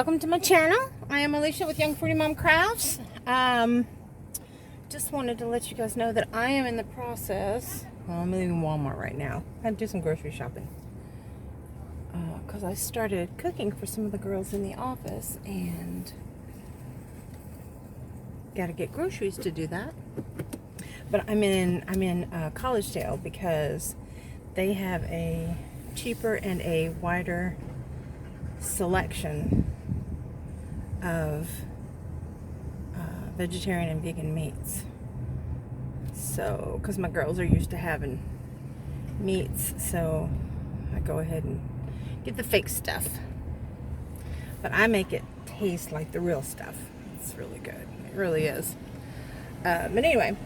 Welcome to my channel. I am Alicia with Young40Mom Crafts. Just wanted to let you guys know that I am in the process. Well, I'm leaving Walmart right now. I had to do some grocery shopping because I started cooking for some of the girls in the office and got to get groceries to do that. But I'm in Collegedale because they have a cheaper and a wider selection of vegetarian and vegan meats. So, because my girls are used to having meats, so I go ahead and get the fake stuff. But I make it taste like the real stuff. It's really good. It really is. But anyway,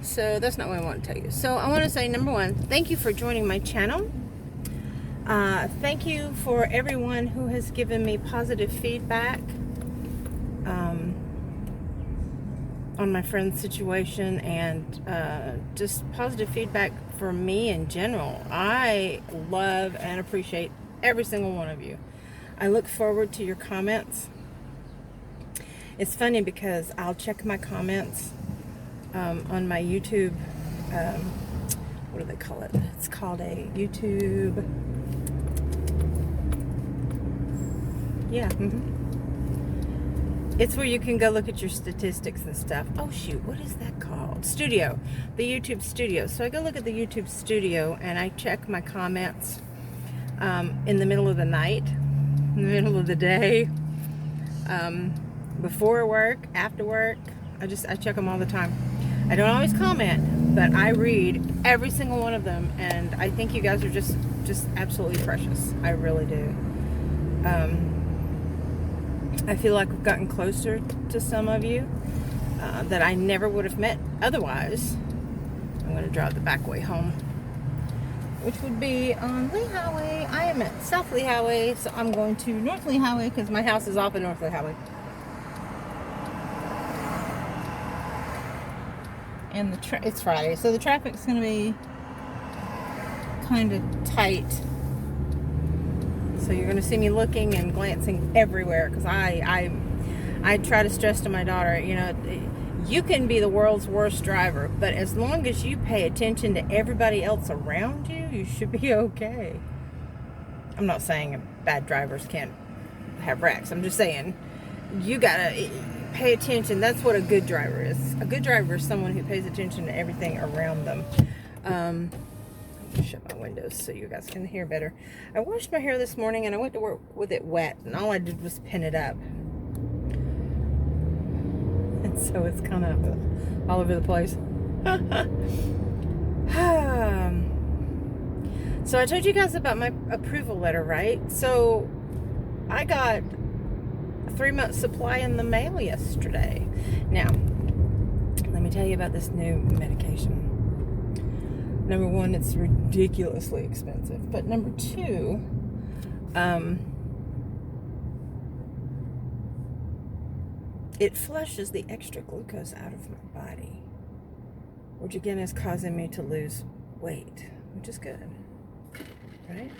so that's not what I want to tell you. So I want to say, number one, thank you for joining my channel. Thank you for everyone who has given me positive feedback on my friend's situation and just positive feedback for me in general. I love and appreciate every single one of you. I look forward to your comments. It's funny because I'll check my comments on my YouTube, what do they call it? It's called a YouTube... Yeah, It's where you can go look at your statistics and stuff. Oh shoot, what is that called? Studio. The YouTube Studio. So I go look at the YouTube Studio and I check my comments in the middle of the night, in the middle of the day, before work, after work. I check them all the time. I don't always comment, but I read every single one of them, and I think you guys are just absolutely precious. I really do. I feel like we've gotten closer to some of you that I never would have met otherwise. I'm going to drive the back way home, which would be on Lee Highway. I am at South Lee Highway, so I'm going to North Lee Highway because my house is off of North Lee Highway. And it's Friday, so the traffic's going to be kind of tight. So you're going to see me looking and glancing everywhere because I try to stress to my daughter, you know, you can be the world's worst driver, but as long as you pay attention to everybody else around you, you should be okay. I'm not saying bad drivers can't have wrecks. I'm just saying you got to pay attention. That's what a good driver is. A good driver is someone who pays attention to everything around them. Shut my windows so you guys can hear better. I washed my hair this morning and I went to work with it wet, and all I did was pin it up, and so it's kind of all over the place. So I told you guys about my approval letter, right? So I got a 3-month supply in the mail yesterday. Now let me tell you about this new medication. Number one, it's ridiculously expensive. But number two, it flushes the extra glucose out of my body, which again is causing me to lose weight, which is good, right?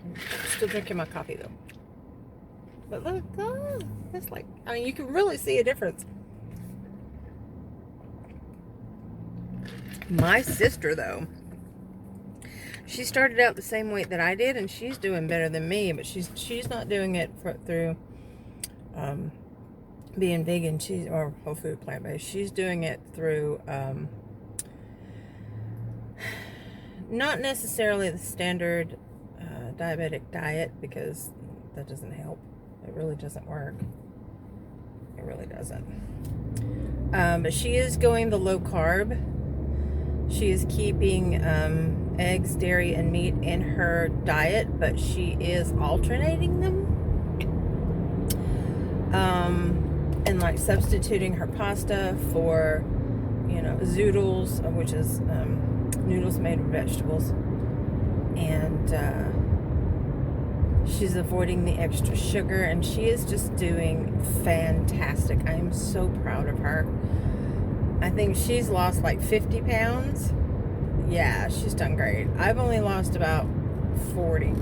I'm still drinking my coffee though. But look, that's like, I mean, you can really see a difference. My sister, though, she started out the same weight that I did, and she's doing better than me, but she's not doing it through being vegan, or whole food plant-based. She's doing it through not necessarily the standard diabetic diet, because that doesn't help. It really doesn't work. It really doesn't. But she is going the low carb. She is keeping eggs, dairy, and meat in her diet, but she is alternating them. And like substituting her pasta for, you know, zoodles, which is noodles made with vegetables. And she's avoiding the extra sugar, and she is just doing fantastic. I am so proud of her. I think she's lost like 50 pounds. Yeah, she's done great. I've only lost about 40.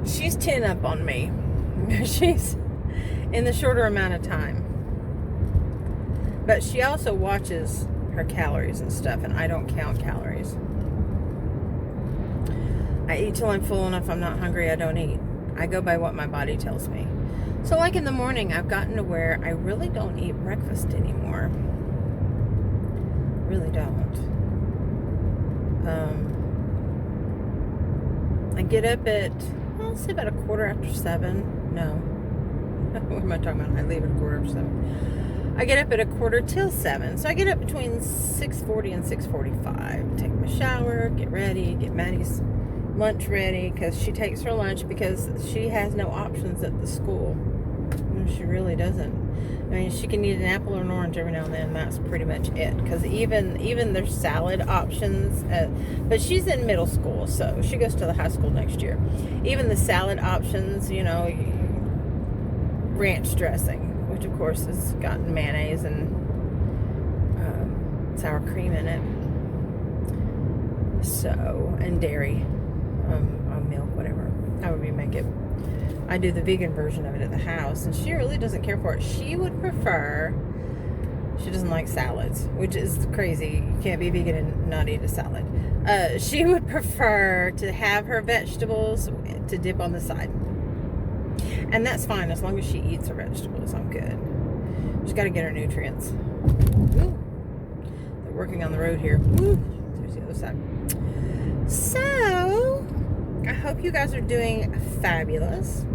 She's 10 up on me. She's in the shorter amount of time. But she also watches her calories and stuff, and I don't count calories. I eat till I'm full, and if I'm not hungry, I don't eat. I go by what my body tells me. So like in the morning, I've gotten to where I really don't eat breakfast anymore. Really don't. I get up at, I'll say about 7:15. No. What am I talking about? I leave at 7:15. I get up at 7:15. So I get up between 6:40 and 6:45. Take my shower, get ready, get Maddie's lunch ready, because she takes her lunch because she has no options at the school. She really doesn't. I mean, she can eat an apple or an orange every now and then, and that's pretty much it. Because even their salad options, but she's in middle school, so she goes to the high school next year. Even the salad options, ranch dressing, which of course has got mayonnaise and sour cream in it. So, and dairy, milk, whatever, however you make it. I do the vegan version of it at the house, and she really doesn't care for it. She doesn't like salads, which is crazy. You can't be vegan and not eat a salad. She would prefer to have her vegetables to dip on the side. And that's fine, as long as she eats her vegetables, I'm good. She's got to get her nutrients. Woo. They're working on the road here. Woo. There's the other side. So, I hope you guys are doing fabulous.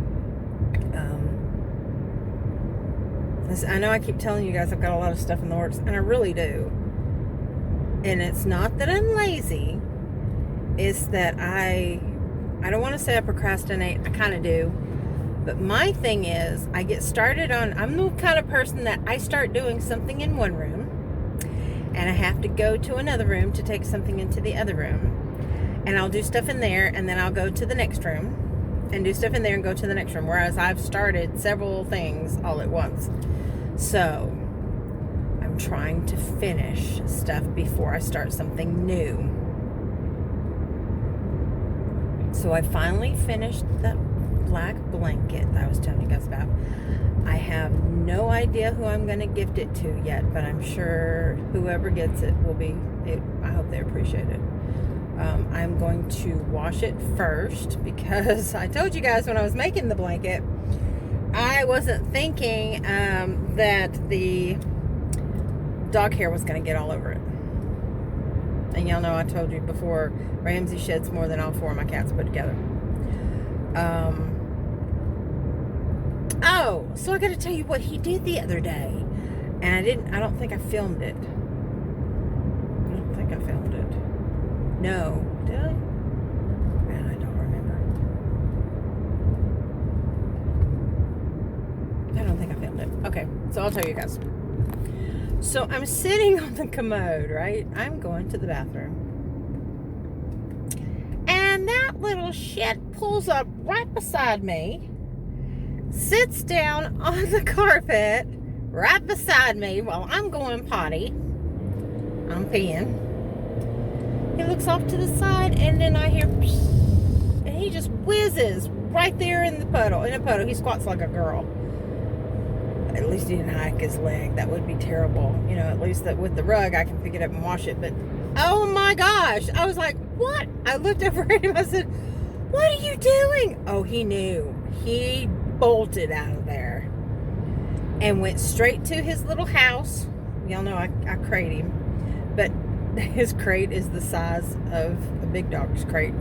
I know I keep telling you guys I've got a lot of stuff in the works, and I really do. And it's not that I'm lazy. It's that I don't want to say I procrastinate. I kind of do. But my thing is, I get started I'm the kind of person that I start doing something in one room, and I have to go to another room to take something into the other room. And I'll do stuff in there, and then I'll go to the next room and do stuff in there and go to the next room. Whereas I've started several things all at once. So, I'm trying to finish stuff before I start something new. So, I finally finished that black blanket that I was telling you guys about. I have no idea who I'm going to gift it to yet, but I'm sure whoever gets it will I hope they appreciate it. I'm going to wash it first, because I told you guys when I was making the blanket, I wasn't thinking that the dog hair was going to get all over it. And y'all know I told you before, Ramsey sheds more than all 4 of my cats put together. So I got to tell you what he did the other day. And I don't think I filmed it. No. Did I? Man, I don't remember. I don't think I filmed it. Okay, so I'll tell you guys. So I'm sitting on the commode, right? I'm going to the bathroom. And that little shit pulls up right beside me, sits down on the carpet right beside me while I'm going potty. I'm peeing. He looks off to the side, and then I hear, and he just whizzes right there in a puddle. He squats like a girl. At least he didn't hike his leg. That would be terrible. At least that with the rug, I can pick it up and wash it. But, oh my gosh. I was like, what? I looked over at him. I said, what are you doing? Oh, he knew. He bolted out of there and went straight to his little house. Y'all know I crate him. But his crate is the size of a big dog's crate.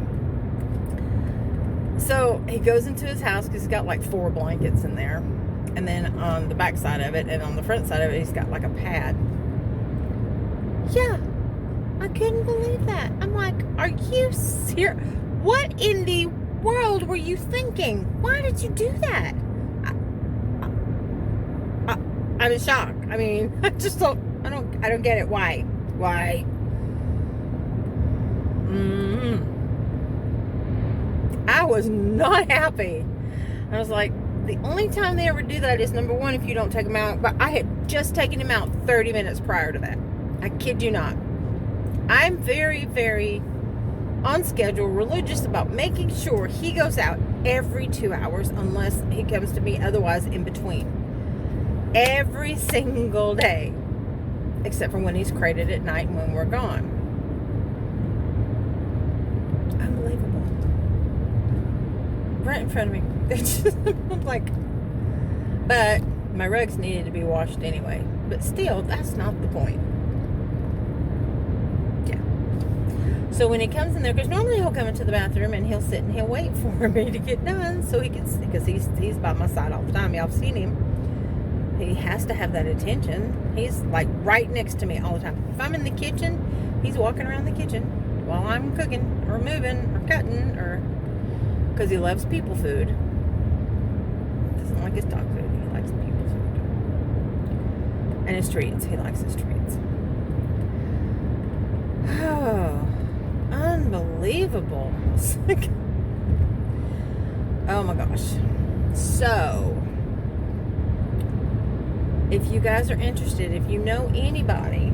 So he goes into his house because he's got like 4 blankets in there. And then on the back side of it and on the front side of it, he's got like a pad. Yeah, I couldn't believe that. I'm like, are you serious? What in the world were you thinking? Why did you do that? I'm in shock. I mean, I don't get it. Why? I was not happy. I was like, the only time they ever do that is, number one, if you don't take them out. But I had just taken him out 30 minutes prior to that. I kid you not. I'm very, very on schedule, religious about making sure he goes out every 2 hours unless he comes to me otherwise in between. Every single day. Except for when he's crated at night and when we're gone. Unbelievable. Right in front of me. It's just, I'm like, but my rugs needed to be washed anyway. But still, that's not the point. Yeah. So when he comes in there, because normally he'll come into the bathroom and he'll sit and he'll wait for me to get done so he can, because he's by my side all the time. Y'all have seen him. He has to have that attention. He's like right next to me all the time. If I'm in the kitchen, he's walking around the kitchen while I'm cooking or moving or cutting, or because he loves people food. Doesn't like his dog food. He likes people food. And his treats. He likes his treats. Oh, unbelievable. It's like, oh my gosh. So, if you guys are interested, if you know anybody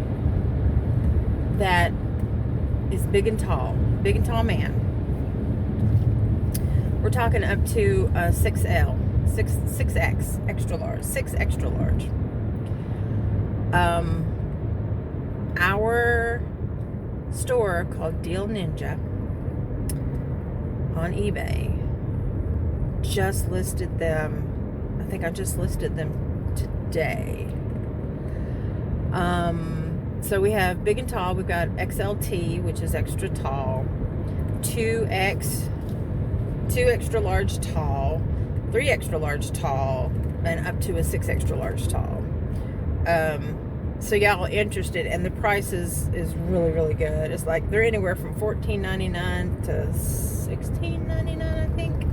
that is big and tall man, we're talking up to 6L, 6X, extra large, 6 extra large. Our store called Deal Ninja on eBay just listed them. I think I just listed them today. So we have big and tall. We've got XLT, which is extra tall, 2X, 2 extra large tall, 3 extra large tall, and up to a 6 extra large tall. So y'all interested, and the price is really, really good. It's like they're anywhere from $14.99 to $16.99, I think.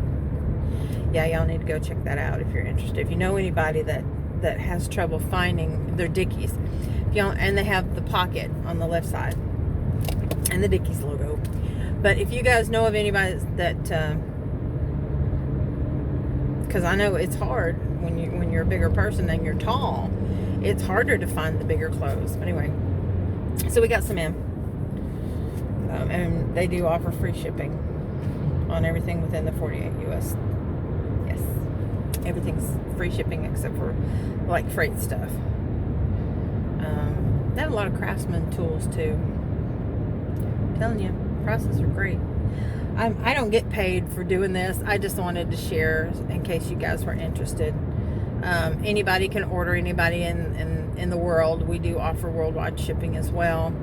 Yeah, y'all need to go check that out if you're interested. If you know anybody that has trouble finding their Dickies. And they have the pocket on the left side and the Dickies logo. But if you guys know of anybody that, because I know it's hard when you're a bigger person and you're tall, it's harder to find the bigger clothes. But anyway, so we got some in, and they do offer free shipping on everything within the 48 US. Yes, everything's free shipping except for like freight stuff. They have a lot of craftsman tools too. I'm telling you, prices are great. I don't get paid for doing this. I just wanted to share in case you guys were interested. Anybody can order, anybody in the world. We do offer worldwide shipping as well.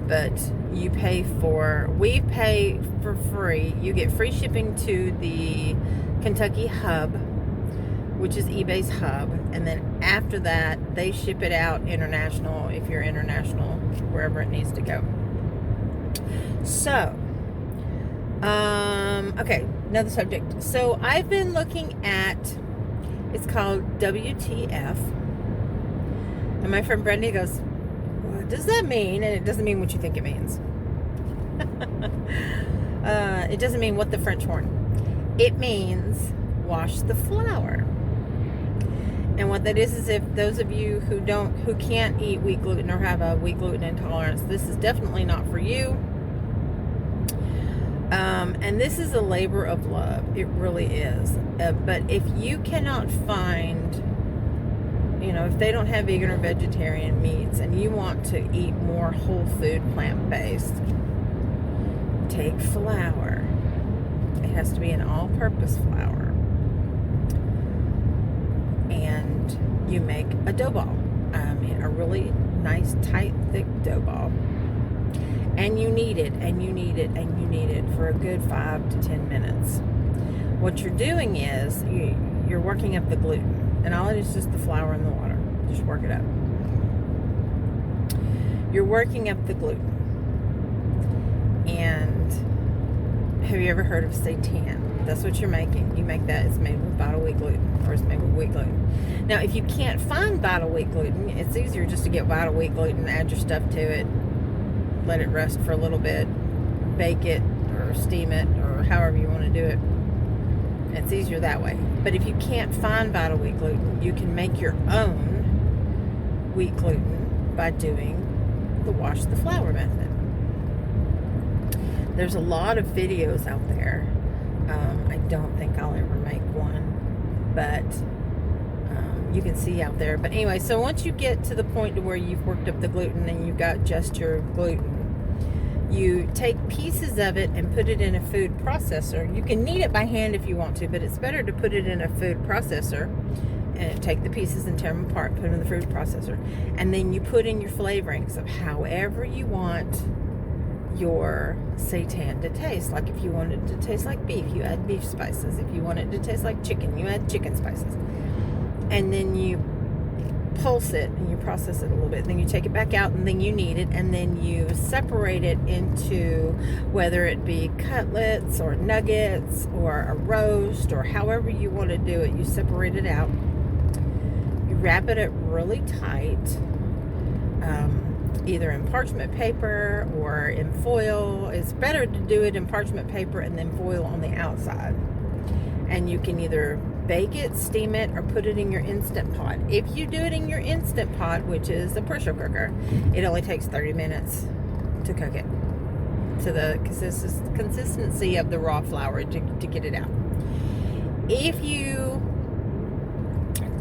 But we pay for free. You get free shipping to the Kentucky hub, which is eBay's hub, and then after that they ship it out international if you're international, wherever it needs to go. So okay, another subject. So I've been looking at, it's called WTF, and my friend Brenda goes, what does that mean? And it doesn't mean what you think it means. It doesn't mean what the French horn. It means wash the flour. And what that is if those of you who can't eat wheat gluten or have a wheat gluten intolerance, this is definitely not for you. And this is a labor of love. It really is. But if you cannot find, if they don't have vegan or vegetarian meats and you want to eat more whole food, plant-based, take flour. It has to be an all-purpose flour. And you make a dough ball. A really nice, tight, thick dough ball. And you knead it, and you knead it, and you knead it for a good 5 to 10 minutes. What you're doing is you're working up the gluten. And all it is just the flour and the water. Just work it up. You're working up the gluten. And have you ever heard of seitan? That's what you're making. You make that. It's made with vital wheat gluten, or it's made with wheat gluten. Now, if you can't find vital wheat gluten, it's easier just to get vital wheat gluten, add your stuff to it, let it rest for a little bit, bake it or steam it or however you want to do it. It's easier that way. But if you can't find vital wheat gluten, you can make your own wheat gluten by doing the wash the flour method. There's a lot of videos out there I don't think I'll ever make one, but you can see out there. But anyway, so once you get to the point to where you've worked up the gluten and you've got just your gluten, you take pieces of it and put it in a food processor. You can knead it by hand if you want to, but it's better to put it in a food processor and take the pieces and tear them apart, put them in the food processor, and then you put in your flavorings of however you want your seitan to taste. Like if you want it to taste like beef, you add beef spices. If you want it to taste like chicken, you add chicken spices. And then you pulse it and you process it a little bit. Then you take it back out and then you knead it, and then you separate it into whether it be cutlets or nuggets or a roast or however you want to do it. You separate it out. You wrap it up really tight, either in parchment paper or in foil. It's better to do it in parchment paper and then foil on the outside. And you can either bake it, steam it, or put it in your Instant Pot. If you do it in your Instant Pot, which is a pressure cooker, it only takes 30 minutes to cook it to the consistency of the raw flour to get it out. If you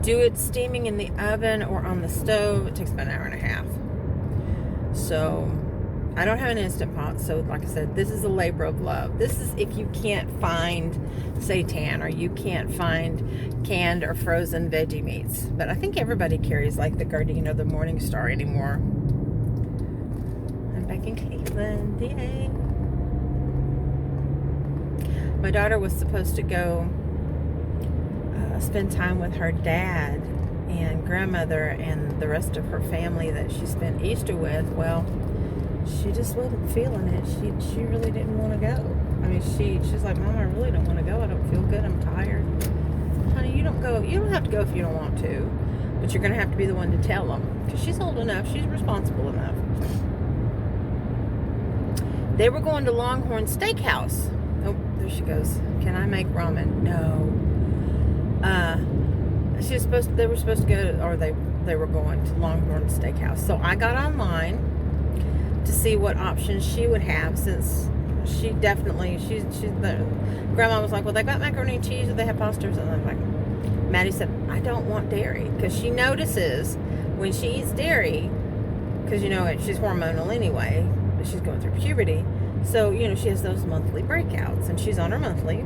do it steaming in the oven or on the stove, it takes about an hour and a half. So I don't have an Instant Pot, so like I said, this is a labor of love. This is if you can't find seitan or you can't find canned or frozen veggie meats. But I think everybody carries like the Gardein or the Morningstar anymore. I'm back in Cleveland, yay. My daughter was supposed to go spend time with her dad and grandmother and the rest of her family that she spent Easter with. Well, she just wasn't feeling it. She really didn't want to go. I mean, she's like, Mom, I really don't want to go. I don't feel good. I'm tired. Honey, you don't go. You don't have to go if you don't want to, but you're going to have to be the one to tell them, because she's old enough. She's responsible enough. They were going to Longhorn Steakhouse. Oh, there she goes. Can I make ramen? No. They were supposed to go, or they were going to Longhorn Steakhouse. So I got online to see what options she would have, since she's the grandma was like, well, they got macaroni and cheese, or they have pasta or something. I'm like, Maddie said, I don't want dairy, because she notices when she eats dairy, because she's hormonal anyway, but she's going through puberty, so she has those monthly breakouts, and she's on her monthly.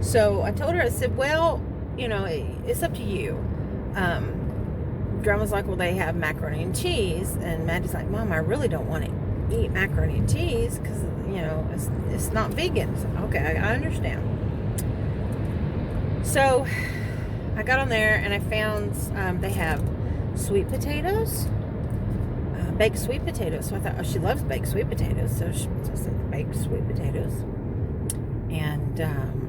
So I told her, I said, well, it's up to you. Grandma's like, well, they have macaroni and cheese, and Maddie's like, Mom, I really don't want to eat macaroni and cheese because it's not vegan. So, okay, I understand. So I got on there and I found they have sweet potatoes, baked sweet potatoes. So I thought, oh, she loves baked sweet potatoes, so I said baked sweet potatoes. And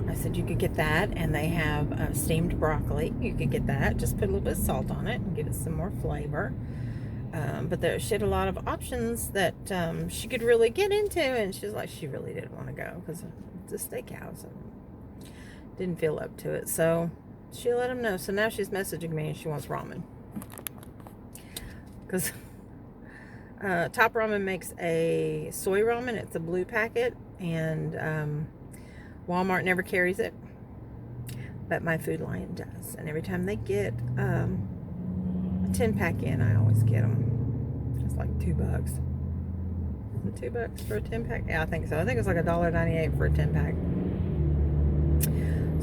I said you could get that, and they have steamed broccoli. You could get that. Just put a little bit of salt on it and give it some more flavor. But she had a lot of options that she could really get into, and she's like, she really didn't want to go because it's a steakhouse and didn't feel up to it. So she let him know. So now she's messaging me and she wants ramen, because Top Ramen makes a soy ramen. It's a blue packet, and Walmart never carries it, but my Food Lion does. And every time they get a 10-pack in, I always get them. It's like $2. Is it $2 for a 10-pack? Yeah, I think so. I think it's like $1.98 for a 10-pack.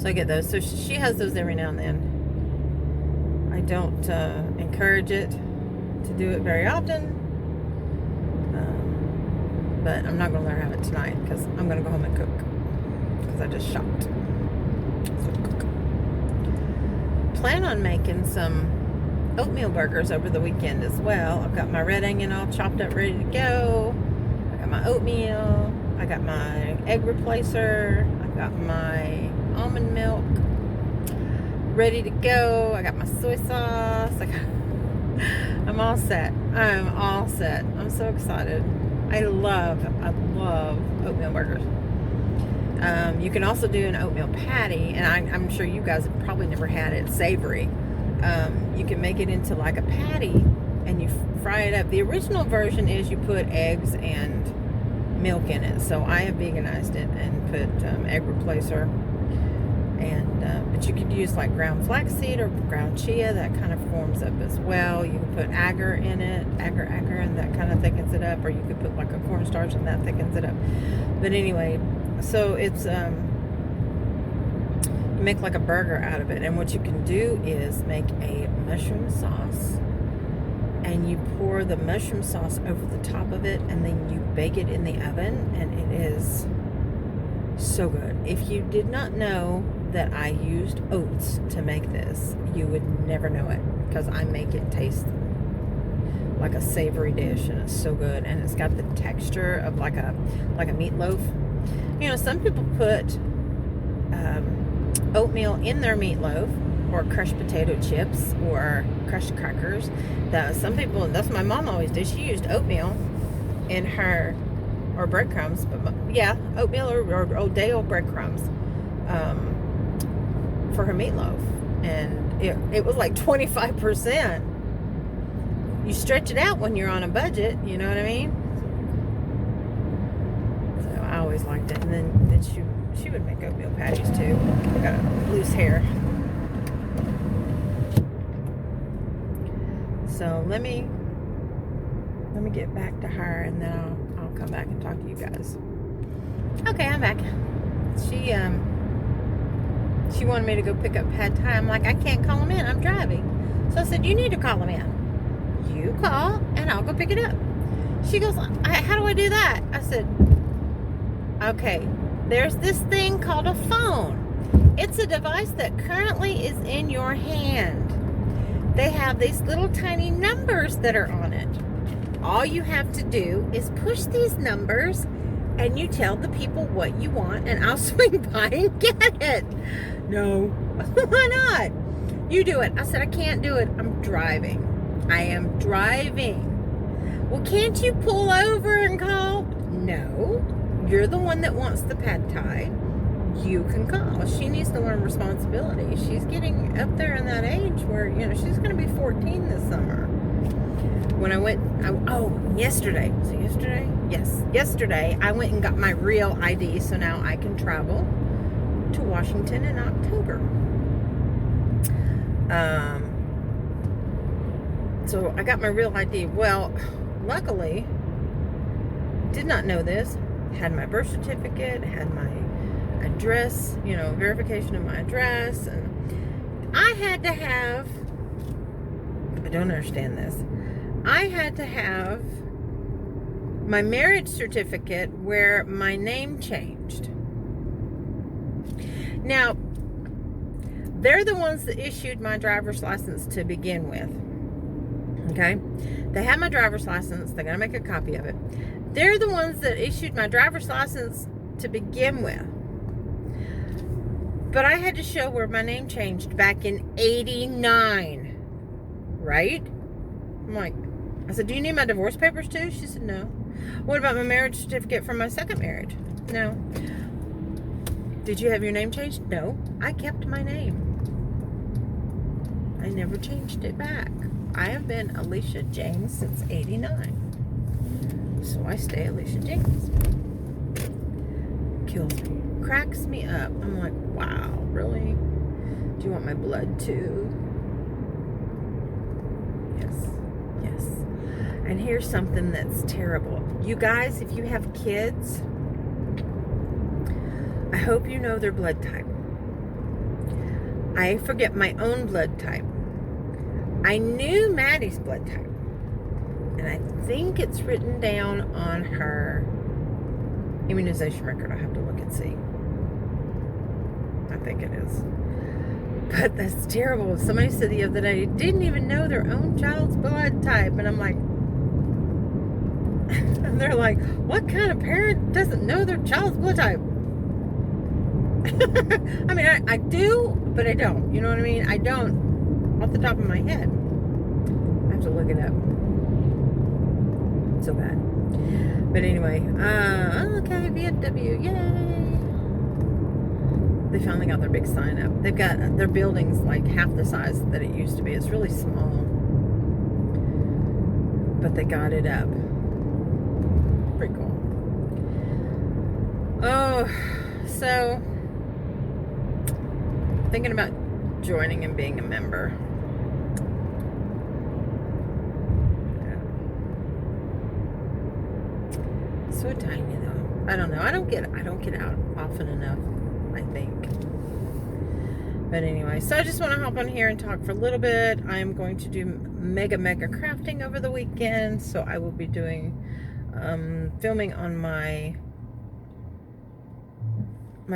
So I get those. So she has those every now and then. I don't encourage it to do it very often, but I'm not going to let her have it tonight because I'm going to go home and cook. I just shopped. So plan on making some oatmeal burgers over the weekend as well. I've got my red onion all chopped up, ready to go. I got my oatmeal. I got my egg replacer. I got my almond milk ready to go. I got my soy sauce. I'm all set. I'm all set. I'm so excited. I love oatmeal burgers. You can also do an oatmeal patty, and I'm sure you guys have probably never had it, savory. You can make it into like a patty and you fry it up. The original version is you put eggs and milk in it. So I have veganized it and put egg replacer But you could use like ground flaxseed or ground chia. That kind of forms up as well. You can put agar in it, agar, and that kind of thickens it up. Or you could put like a cornstarch and that thickens it up. But anyway, so it's you make like a burger out of it. And what you can do is make a mushroom sauce, and you pour the mushroom sauce over the top of it, and then you bake it in the oven, and it is so good. If you did not know that I used oats to make this, you would never know it, because I make it taste like a savory dish, and it's so good. And it's got the texture of like a meatloaf. You know, some people put oatmeal in their meatloaf, or crushed potato chips, or crushed crackers. Some people, that's what my mom always did. She used oatmeal in her, or breadcrumbs, but yeah, oatmeal or day-old breadcrumbs for her meatloaf. And it was like 25%. You stretch it out when you're on a budget, you know what I mean? So I always liked it. And then she would make oatmeal patties too. Got loose hair. So let me get back to her, and then I'll come back and talk to you guys. Okay, I'm back. She wanted me to go pick up pad thai. I'm like, I can't call him in. I'm driving. So I said, you need to call him in. You call, and I'll go pick it up. She goes, how do I do that? I said, okay, there's this thing called a phone. It's a device that currently is in your hand. They have these little tiny numbers that are on it. All you have to do is push these numbers, and you tell the people what you want, and I'll swing by and get it. No. Why not? You do it. I said, I can't do it. I'm driving. I am driving. Well, can't you pull over and call? No. You're the one that wants the pad thai. You can call. She needs to learn responsibility. She's getting up there in that age where, you know, she's going to be 14 this summer. When I went, yesterday. Was it yesterday? Yes. Yesterday, I went and got my real ID, so now I can travel to Washington in October. So I got my real ID. Well, luckily, did not know this. Had my birth certificate, had my address, you know, verification of my address, and I had to have, I don't understand this, I had to have my marriage certificate where my name changed. Now, they're the ones that issued my driver's license to begin with. Okay? They have my driver's license. They're going to make a copy of it. They're the ones that issued my driver's license to begin with. But I had to show where my name changed back in '89. Right? I'm like, I said, do you need my divorce papers too? She said, no. What about my marriage certificate from my second marriage? No. Did you have your name changed? No. I kept my name. I never changed it back. I have been Alicia James since '89. So I stay Alicia James. Kills me. Cracks me up. I'm like, wow, really? Do you want my blood too? Yes. Yes. And here's something that's terrible. You guys, if you have kids, I hope you know their blood type. I forget my own blood type. I knew Maddie's blood type. And I think it's written down on her immunization record. I'll have to look and see. I think it is. But that's terrible. Somebody said the other day, didn't even know their own child's blood type. And I'm like, and they're like, what kind of parent doesn't know their child's blood type? I mean, I do, but I don't. You know what I mean? I don't off the top of my head. I have to look it up. So bad. But anyway, okay, VFW, yay! They finally got their big sign up. They've got their building's like half the size that it used to be. It's really small, but they got it up. Pretty cool. Oh, so thinking about joining and being a member. So tiny though. I don't know. I don't get out often enough, I think. But anyway, so I just want to hop on here and talk for a little bit. I'm going to do mega crafting over the weekend, so I will be doing filming on my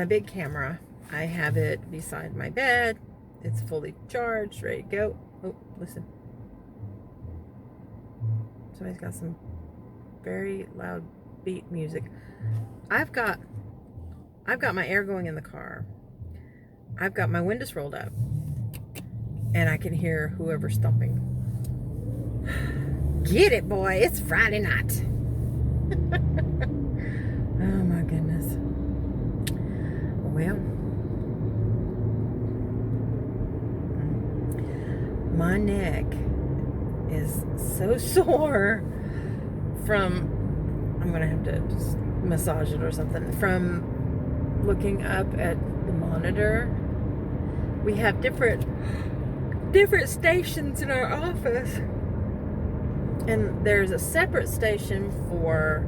big camera. I have it beside my bed. It's fully charged, ready to go. Oh, listen. Somebody's got some very loud beat music. I've got my air going in the car. I've got my windows rolled up, and I can hear whoever's thumping. Get it, boy! It's Friday night. Oh my goodness. Well, my neck is so sore from, I'm gonna have to just massage it or something, from looking up at the monitor. We have different stations in our office, and there's a separate station for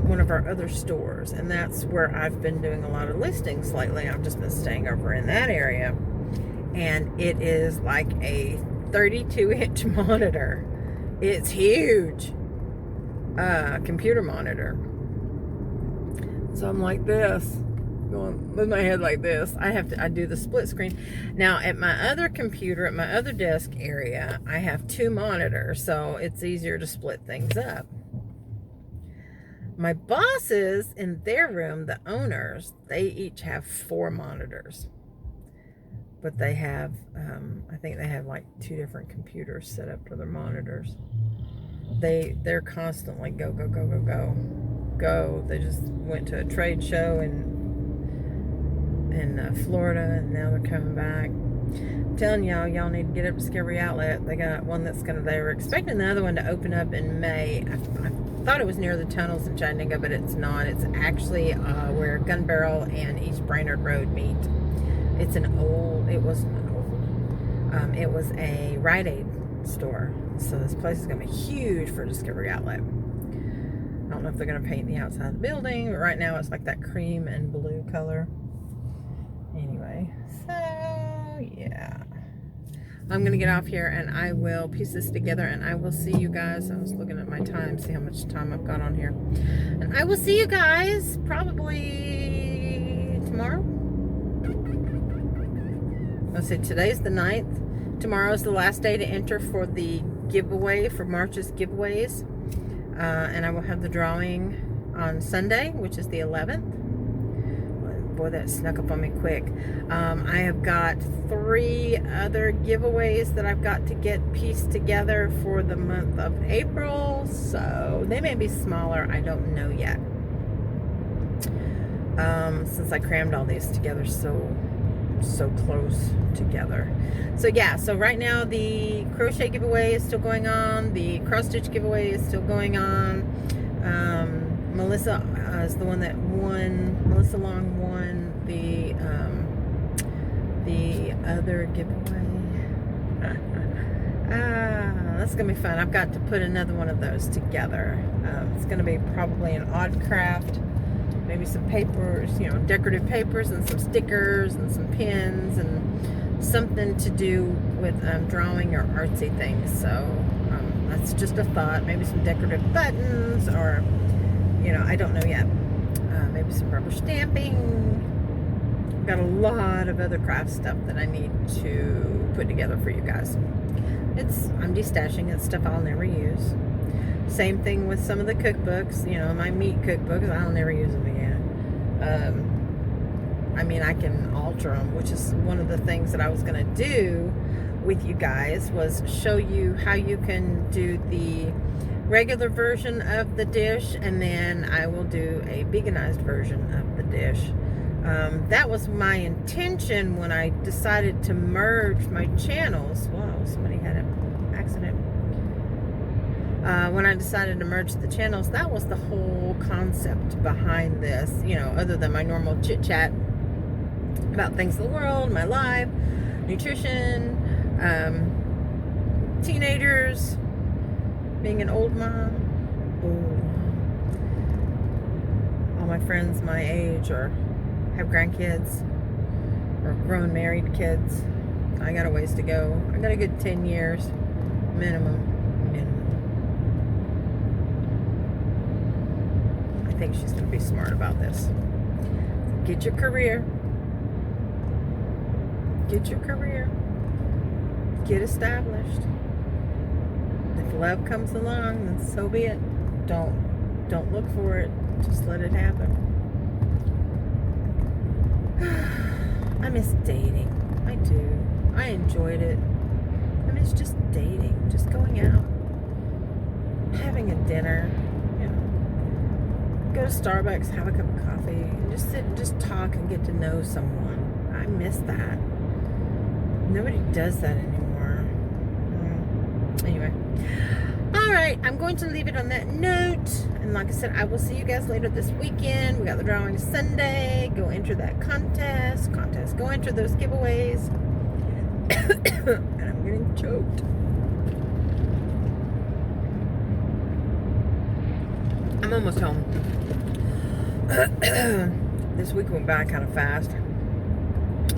one of our other stores, and that's where I've been doing a lot of listings lately. I've just been staying over in that area, and it is like a 32-inch monitor. It's huge. Computer monitor. So I'm like this, going with my head like this. I do the split screen. Now at my other computer, at my other desk area, I have 2 monitors, so it's easier to split things up. My bosses in their room, the owners, they each have 4 monitors. But they have, I think they have like 2 different computers set up for their monitors. They're constantly go. They just went to a trade show in Florida, and now they're coming back. I'm telling y'all need to get up to Discovery Outlet. They got one they were expecting the other one to open up in May. I thought it was near the tunnels in Chattanooga, but it's not. It's actually where Gun Barrel and East Brainerd Road meet. It was a Rite Aid store. So this place is going to be huge for Discovery Outlet. I don't know if they're going to paint the outside of the building, but right now it's like that cream and blue color. Anyway, so yeah. I'm going to get off here and I will piece this together, and I will see you guys. I was looking at my time, see how much time I've got on here. And I will see you guys probably tomorrow. Let's see, today's the 9th. Tomorrow's the last day to enter for the giveaway, for March's giveaways. And I will have the drawing on Sunday, which is the 11th. Boy, that snuck up on me quick. I have got 3 other giveaways that I've got to get pieced together for the month of April. So they may be smaller, I don't know yet. Since I crammed all these together so close together. So yeah, so right now the crochet giveaway is still going on, the cross stitch giveaway is still going on. Melissa is the one that won. Melissa Long won the other giveaway. That's gonna be fun. I've got to put another one of those together. It's gonna be probably an odd craft. Maybe some papers, decorative papers, and some stickers and some pins and something to do with drawing or artsy things. So that's just a thought. Maybe some decorative buttons, or I don't know yet. Maybe some rubber stamping. I've got a lot of other craft stuff that I need to put together for you guys. I'm destashing. It's stuff I'll never use. Same thing with some of the cookbooks, my meat cookbooks. I'll never use them again. I can alter them, which is one of the things that I was going to do with you guys, was show you how you can do the regular version of the dish, and then I will do a veganized version of the dish. That was my intention when I decided to merge my channels. Whoa, somebody had an accident. When I decided to merge the channels, that was the whole concept behind this, other than my normal chit chat about things of the world, my life, nutrition, teenagers, being an old mom. All my friends my age or have grandkids or grown married kids. I got a ways to go. I got a good 10 years minimum. I think she's going to be smart about this. Get your career. Get your career. Get established. If love comes along, then so be it. Don't look for it. Just let it happen. I miss dating. I do. I enjoyed it. I miss just dating. Just going out. Having a dinner. You know. Go to Starbucks, have a cup of coffee, and just sit and just talk and get to know someone. I miss that. Nobody does that anymore. Anyway. Alright, I'm going to leave it on that note. And like I said, I will see you guys later this weekend. We got the drawing Sunday. Go enter that contest. Go enter those giveaways. And I'm getting choked. I'm almost home. This week went by kind of fast.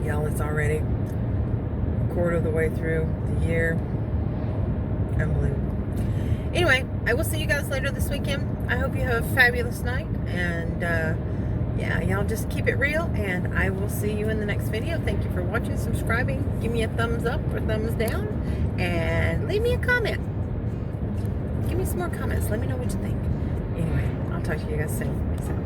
Y'all, it's already a quarter of the way through the year. Unbelievable. Anyway, I will see you guys later this weekend. I hope you have a fabulous night. And yeah, y'all just keep it real. And I will see you in the next video. Thank you for watching, subscribing. Give me a thumbs up or thumbs down. And leave me a comment. Give me some more comments. Let me know what you think. Anyway, I'll talk to you guys soon. Peace out.